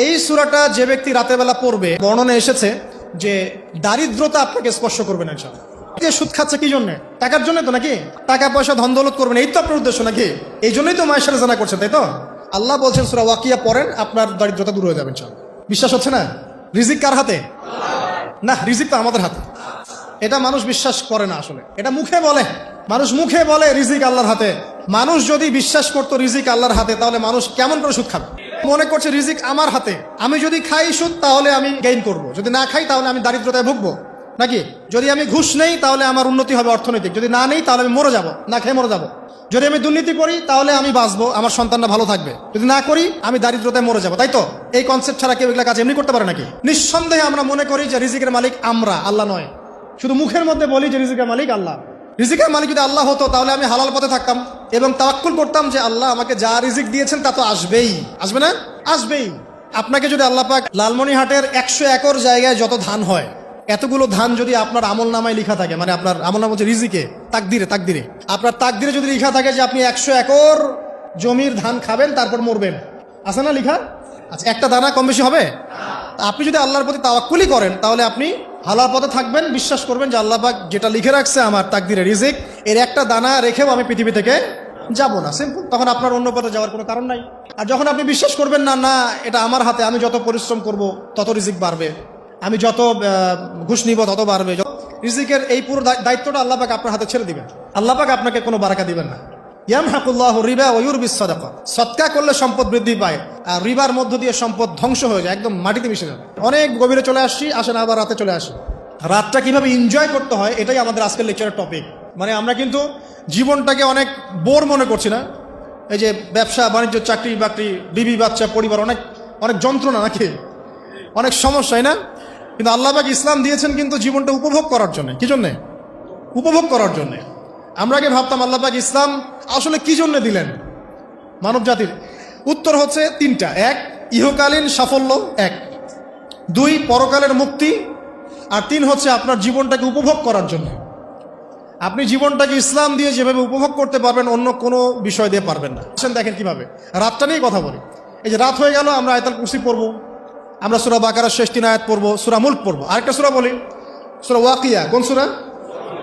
এই সূরাটা যে ব্যক্তি রাতের বেলা পড়বে, বর্ণনা এসেছে যে দারিদ্রতা আপনাকে স্পর্শ করবে না ইনশাআল্লাহ। যে সুদ খাচ্ছে কি জন্য? টাকার জন্য তো নাকি? টাকা পয়সা ধন দৌলত করবেন, এই তো আপনার উদ্দেশ্য নাকি? এই জন্যই তো মায়ের সাথে জানা করছেন, তাই তো? আল্লাহ বলছেন সূরা ওয়াকিয়া পড়েন, আপনার দারিদ্রতা দূর হয়ে যাবে ইনশাআল্লাহ। বিশ্বাস হচ্ছে না? রিজিক কার হাতে? না, রিজিক তো আমাদের হাতে। এটা মানুষ বিশ্বাস করে না আসলে, এটা মুখে বলে। মানুষ মুখে বলে রিজিক আল্লাহর হাতে। মানুষ যদি বিশ্বাস করতো রিজিক আল্লাহর হাতে, তাহলে মানুষ কেমন করে সুদ খাবে? মনে করছে রিজিক আমার হাতে, আমি যদি খাই সুদ তাহলে আমি গেইন করব, যদি না খাই তাহলে আমি দারিদ্রতায় ভুগবো নাকি? যদি আমি ঘুষ নেই তাহলে আমার উন্নতি হবে অর্থনৈতিক, যদি না নেই তাহলে আমি মরে যাব, না খেয়ে মরে যাব। যদি আমি দুর্নীতি করি তাহলে আমি বাঁচবো, আমার সন্তানরা ভালো থাকবে, যদি না করি আমি দারিদ্রতায় মরে যাব, তাই তো? এই কনসেপ্ট ছাড়া কেউ এগুলা কাজ এমনি করতে পারে নাকি? নিঃসন্দেহে আমরা মনে করি যে রিজিকের মালিক আমরা, আল্লাহ নয়। শুধু মুখের মধ্যে বলি যে রিজিকের মালিক আল্লাহ। রিজিকের মালিক যদি আল্লাহ হতো তাহলে আমি হালাল পথে থাকতাম এবং তাওয়াক্কুল করতাম যে আল্লাহ আমাকে যা রিজিক দিয়েছেন তা তো আসবেই, আসবে না? আসবেই। আপনাকে যদি আল্লাহ পাক লালমনিরহাটের 100 একর জায়গায় যত ধান হয়, এতগুলো ধান যদি আপনার আমল নামায় লেখা থাকে, মানে আপনার আমল নাম হচ্ছে রিজিকে, তাকদিরে আপনার তাকদিরে যদি লেখা থাকে যে আপনি 100 একর জমির ধান খাবেন তারপর মরবেন, আছে না লেখা? আচ্ছা, একটা দানা কম বেশি হবে? আপনি যদি আল্লাহর প্রতি তাওয়াক্কুলই করেন তাহলে আপনি হালাল পথে থাকবেন, বিশ্বাস করবেন যে আল্লাহ পাক যেটা লিখে রাখছে আমার তাকদিরে রিজিক, এর একটা দানা রেখেও আমি পৃথিবী থেকে যাব না, সিম্পল। তখন আপনার অন্য পথে যাওয়ার কোনো কারণ নাই। আর যখন আপনি বিশ্বাস করবেন না, না এটা আমার হাতে, আমি যত পরিশ্রম করব তত রিজিক বাড়বে, আমি যত ঘুষ নিব তত বাড়বে, রিজিকের এই পুরো দায়িত্বটা আল্লাহ পাক আপনার হাতে ছেড়ে দিবেন। আল্লাহ পাক আপনাকে কোনো বারাকা দিবেন না। ইয়ামহাকুল্লাহু রিবা ওয়া ইউরবিস সাদাকা। সদকা করলে সম্পদ বৃদ্ধি পায়, আর রিবার মধ্য দিয়ে সম্পদ ধ্বংস হয়ে যায়, একদম মাটিতে মিশে যাবে। অনেক গভীরে চলে আসছি, আসেন আবার রাতে চলে আসি। রাতটা কিভাবে এনজয় করতে হয় এটাই আমাদের আজকের লেকচারের টপিক। মানে আমরা কিন্তু জীবনটাকে অনেক বোর মনে করছি না? এই যে ব্যবসা বাণিজ্য, চাকরি বাকরি, বিবি বাচ্চা, পরিবার, অনেক অনেক যন্ত্রণা নাকি, অনেক সমস্যাই না? কিন্তু আল্লাহ পাক ইসলাম দিয়েছেন কিন্তু জীবনটা উপভোগ করার জন্য। কি জন্যে? উপভোগ করার জন্যে। আমরা আগে ভাবতাম আল্লাহ পাক ইসলাম আসলে কি জন্য দিলেন মানব জাতির? উত্তর হচ্ছে 3টা। 1, ইহকালীন সাফল্য, 1। 2, পরকালের মুক্তি, আর 3 হচ্ছে আপনার জীবনটাকে উপভোগ করার জন্য। আপনি জীবনটাকে ইসলাম দিয়ে যেভাবে উপভোগ করতে পারবেন অন্য কোনো বিষয় দিয়ে পারবেন না। দেখেন কিভাবে, রাতটা নিয়ে কথা বলি। এই যে রাত হয়ে গেল, আমরা আয়াতুল কুরসি পড়বো, আমরা সূরা বাকারার শেষ 3 আয়াত পড়বো, সূরা মুলক পড়বো, আরেকটা সূরা বলি সূরা ওয়াকিয়া। কোন সূরা?